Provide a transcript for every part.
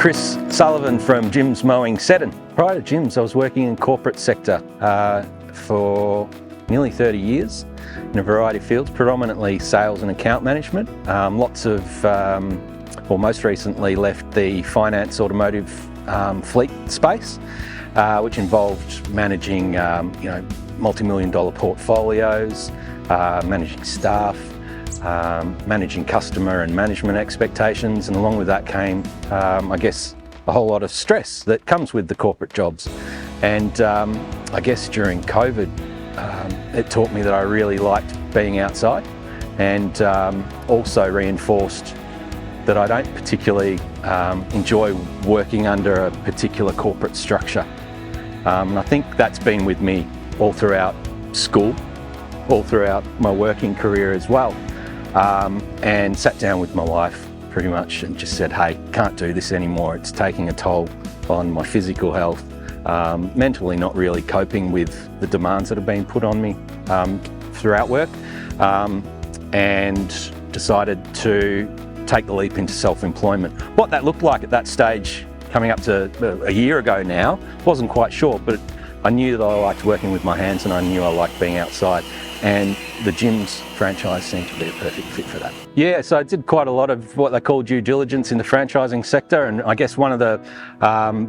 Chris Sullivan from Jim's Mowing Seddon. Prior to Jim's, I was working in corporate sector for nearly 30 years in a variety of fields, predominantly sales and account management. Most recently left the finance automotive fleet space, which involved managing multi-million dollar portfolios, managing staff, managing customer and management expectations, and along with that came, I guess, a whole lot of stress that comes with the corporate jobs. And I guess during COVID, it taught me that I really liked being outside, and also reinforced that I don't particularly enjoy working under a particular corporate structure. And I think that's been with me all throughout school, all throughout my working career as well. And sat down with my wife pretty much and just said, hey, can't do this anymore. It's taking a toll on my physical health, mentally not really coping with the demands that have been put on me throughout work, and decided to take the leap into self-employment. What that looked like at that stage, coming up to a year ago now, wasn't quite sure, but I knew that I liked working with my hands and I knew I liked being outside. And the Jim's franchise seemed to be a perfect fit for that. Yeah, so I did quite a lot of what they call due diligence in the franchising sector, and I guess one of the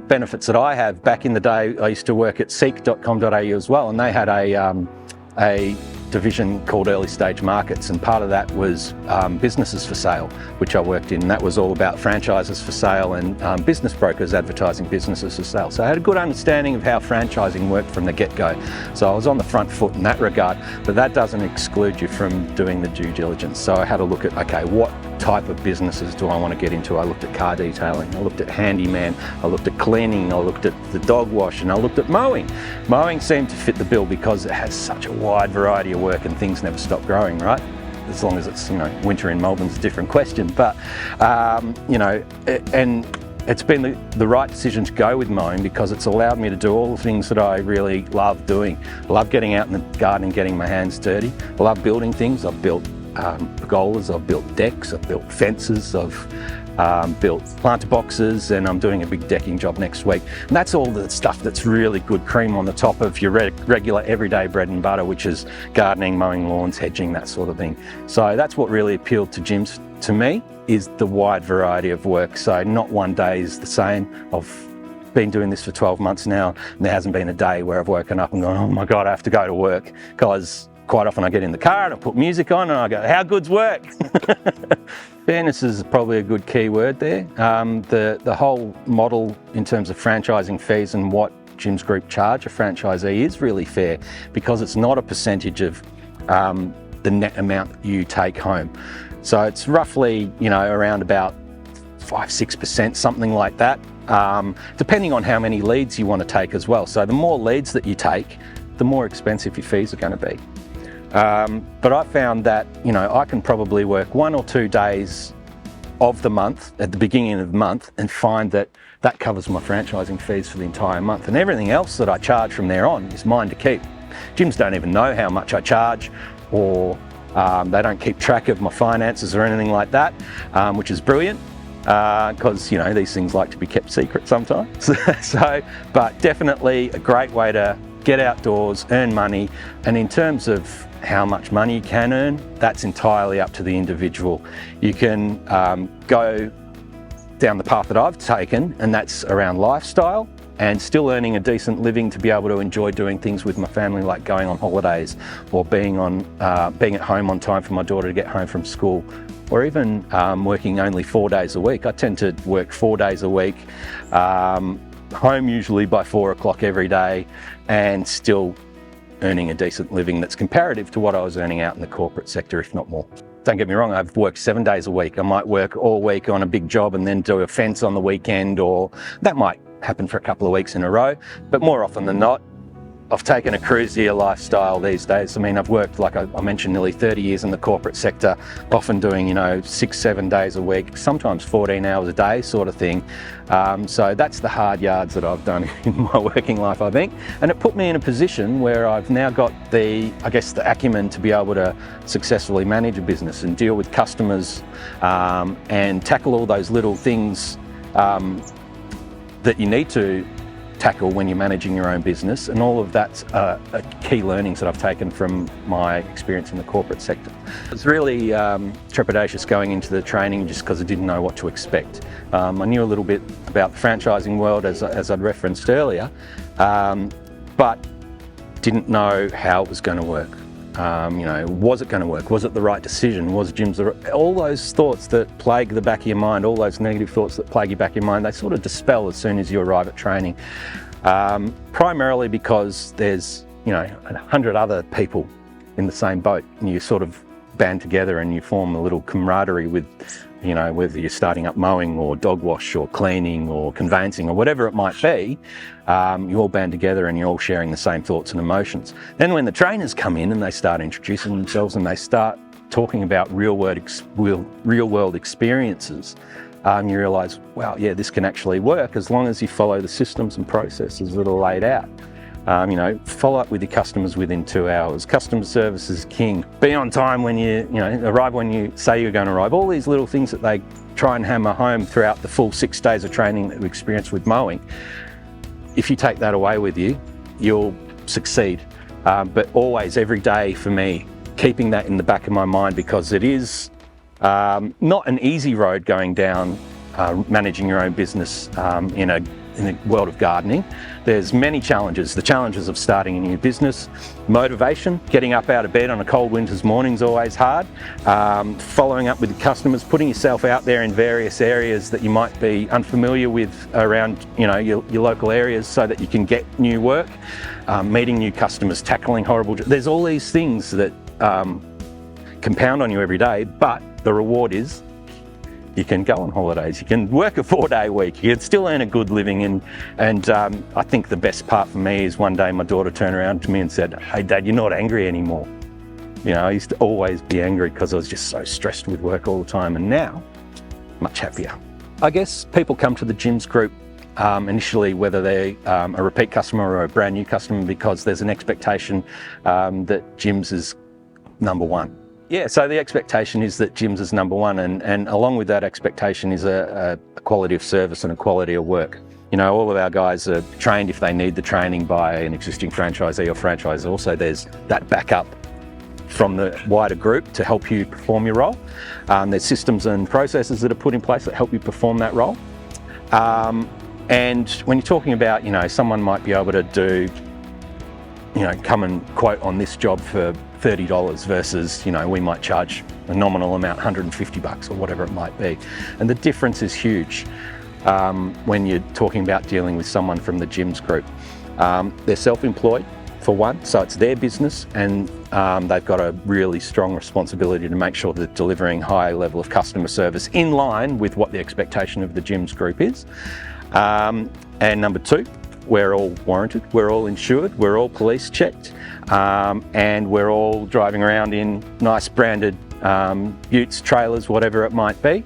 benefits that I have, back in the day, I used to work at seek.com.au as well, and they had a division called Early Stage Markets, and part of that was businesses for sale, which I worked in, and that was all about franchises for sale and business brokers advertising businesses for sale. So I had a good understanding of how franchising worked from the get-go. So I was on the front foot in that regard, but that doesn't exclude you from doing the due diligence. So I had to look at, okay, what type of businesses do I want to get into? I looked at car detailing, I looked at handyman, I looked at cleaning, I looked at the dog wash, and I looked at mowing. Mowing seemed to fit the bill because it has such a wide variety of work and things never stop growing, right? As long as it's, winter in Melbourne's a different question, but and it's been the right decision to go with mowing because it's allowed me to do all the things that I really love doing. I love getting out in the garden and getting my hands dirty. I love building things. I've built pergolas, I've built decks, I've built fences, I've built planter boxes, and I'm doing a big decking job next week. And that's all the stuff that's really good cream on the top of your regular everyday bread and butter, which is gardening, mowing lawns, hedging, that sort of thing. So that's what really appealed to Jim's to me, is the wide variety of work. So not one day is the same. I've been doing this for 12 months now, and there hasn't been a day where I've woken up and gone, oh my God, I have to go to work, because quite often I get in the car and I put music on and I go, how good's work? Fairness is probably a good key word there. The whole model in terms of franchising fees and what Jim's Group charge a franchisee is really fair, because it's not a percentage of the net amount you take home. So it's roughly, around about 5-6%, something like that, depending on how many leads you want to take as well. So the more leads that you take, the more expensive your fees are going to be. But I found that, I can probably work 1 or 2 days of the month, at the beginning of the month, and find that that covers my franchising fees for the entire month. And everything else that I charge from there on is mine to keep. Gyms don't even know how much I charge, or they don't keep track of my finances or anything like that, which is brilliant, because, these things like to be kept secret sometimes. But definitely a great way to get outdoors, earn money. And in terms of how much money you can earn, that's entirely up to the individual. You can go down the path that I've taken, and that's around lifestyle and still earning a decent living to be able to enjoy doing things with my family, like going on holidays, or being at home on time for my daughter to get home from school, or even working only 4 days a week. I tend to work 4 days a week, home usually by 4 o'clock every day, and still earning a decent living that's comparative to what I was earning out in the corporate sector, if not more. Don't get me wrong, I've worked 7 days a week. I might work all week on a big job and then do a fence on the weekend, or that might happen for a couple of weeks in a row. But more often than not, I've taken a cruisier lifestyle these days. I mean, I've worked, like I mentioned, nearly 30 years in the corporate sector, often doing, 6-7 days a week, sometimes 14 hours a day sort of thing. So that's the hard yards that I've done in my working life, I think. And it put me in a position where I've now got the acumen to be able to successfully manage a business and deal with customers, and tackle all those little things that you need to tackle when you're managing your own business, and all of that's key learnings that I've taken from my experience in the corporate sector. It's really trepidatious going into the training just because I didn't know what to expect. I knew a little bit about the franchising world as I'd referenced earlier, but didn't know how it was going to work. Was it going to work? Was it the right decision? Was gyms all those thoughts that plague the back of your mind, all those negative thoughts that plague your back of your mind, they sort of dispel as soon as you arrive at training. Primarily because there's 100 other people in the same boat, and you sort of band together and you form a little camaraderie with, whether you're starting up mowing or dog wash or cleaning or conveyancing or whatever it might be, you all band together and you're all sharing the same thoughts and emotions. Then when the trainers come in and they start introducing themselves and they start talking about real world experiences, you realise, wow, yeah, this can actually work as long as you follow the systems and processes that are laid out. Follow up with your customers within 2 hours. Customer service is king. Be on time when arrive when you say you're going to arrive. All these little things that they try and hammer home throughout the full 6 days of training that we experience with mowing. If you take that away with you, you'll succeed. But always, every day for me, keeping that in the back of my mind, because it is not an easy road going down managing your own business in the world of gardening. There's many challenges. The challenges of starting a new business, motivation, getting up out of bed on a cold winter's morning is always hard, following up with the customers, putting yourself out there in various areas that you might be unfamiliar with around your local areas so that you can get new work, meeting new customers, tackling there's all these things that compound on you every day, but the reward is you can go on holidays, you can work a 4-day week, you can still earn a good living, and I think the best part for me is one day my daughter turned around to me and said, "Hey Dad, you're not angry anymore." I used to always be angry because I was just so stressed with work all the time, and now, much happier. I guess people come to the gyms group initially, whether they're a repeat customer or a brand new customer, because there's an expectation that gyms is number one. Yeah, so the expectation is that gyms is number one, and along with that expectation is a quality of service and a quality of work. All of our guys are trained if they need the training by an existing franchisee or franchisor. So there's that backup from the wider group to help you perform your role. There's systems and processes that are put in place that help you perform that role. And when you're talking about, someone might be able to do, come and quote on this job for $30 versus, we might charge a nominal amount, $150 or whatever it might be. And the difference is huge when you're talking about dealing with someone from the gyms group. They're self-employed for one, so it's their business, and they've got a really strong responsibility to make sure they're delivering high level of customer service in line with what the expectation of the gyms group is. And number two, we're all warranted, we're all insured, we're all police checked, and we're all driving around in nice branded utes, trailers, whatever it might be.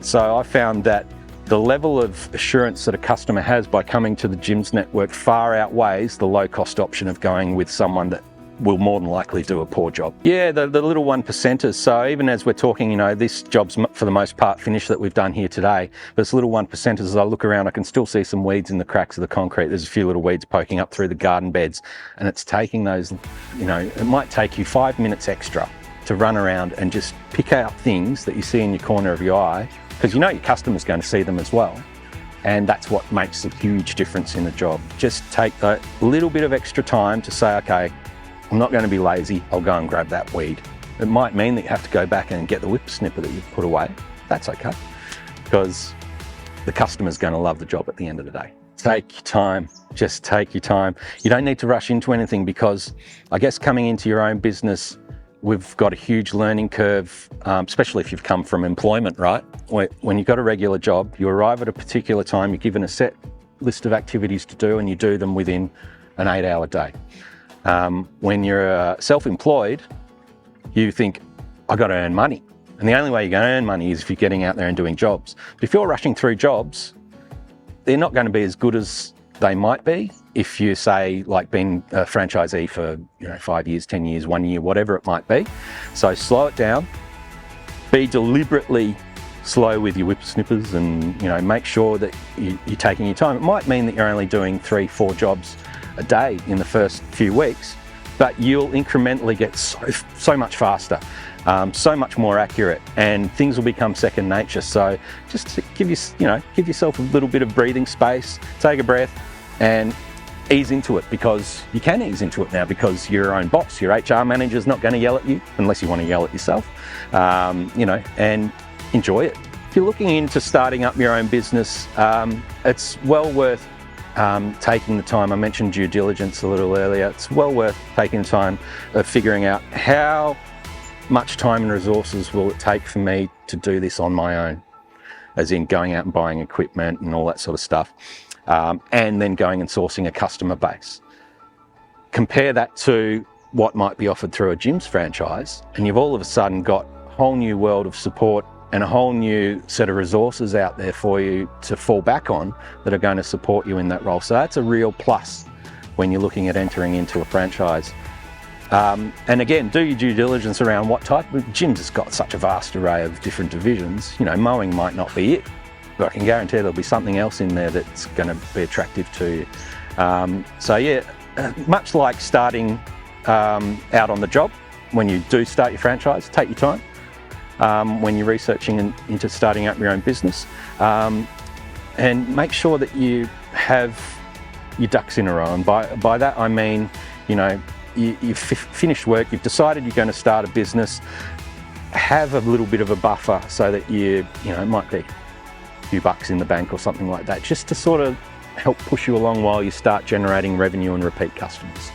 So I found that the level of assurance that a customer has by coming to the gyms network far outweighs the low cost option of going with someone that will more than likely do a poor job. Yeah, the little 1%ers. So even as we're talking, this job's for the most part finished that we've done here today, but it's little 1%ers. As I look around, I can still see some weeds in the cracks of the concrete. There's a few little weeds poking up through the garden beds, and it's taking those, it might take you 5 minutes extra to run around and just pick out things that you see in your corner of your eye, because your customer's going to see them as well. And that's what makes a huge difference in the job. Just take a little bit of extra time to say, okay, I'm not going to be lazy, I'll go and grab that weed. It might mean that you have to go back and get the whip snipper that you've put away. That's okay, because the customer's going to love the job at the end of the day. Take your time, just take your time. You don't need to rush into anything, because I guess coming into your own business, we've got a huge learning curve, especially if you've come from employment, right? When you've got a regular job, you arrive at a particular time, you're given a set list of activities to do, and you do them within an 8-hour day. When you're self-employed, you think, I've got to earn money. And the only way you're going to earn money is if you're getting out there and doing jobs. But if you're rushing through jobs, they're not going to be as good as they might be if you say, like, being a franchisee for 5 years, 10 years, 1 year, whatever it might be. So slow it down, be deliberately slow with your whippersnippers, and make sure that you're taking your time. It might mean that you're only doing 3-4 jobs a day in the first few weeks, but you'll incrementally get so much faster, so much more accurate, and things will become second nature. So just to give yourself a little bit of breathing space, take a breath, and ease into it, because you can ease into it now because you're your own boss. Your HR manager's not going to yell at you unless you want to yell at yourself, and enjoy it. If you're looking into starting up your own business, it's well worth taking the time. I mentioned due diligence a little earlier. It's well worth taking the time of figuring out how much time and resources will it take for me to do this on my own, as in going out and buying equipment and all that sort of stuff, and then going and sourcing a customer base. Compare that to what might be offered through a gym's franchise, and you've all of a sudden got a whole new world of support and a whole new set of resources out there for you to fall back on that are going to support you in that role. So that's a real plus when you're looking at entering into a franchise. And again, do your due diligence around what type. Gyms has got such a vast array of different divisions. Mowing might not be it, but I can guarantee there'll be something else in there that's going to be attractive to you. So yeah, much like starting out on the job, when you do start your franchise, take your time. When you're researching into starting up your own business, and make sure that you have your ducks in a row. And by that I mean, you've finished work, you've decided you're going to start a business, have a little bit of a buffer so that it might be a few bucks in the bank or something like that, just to sort of help push you along while you start generating revenue and repeat customers.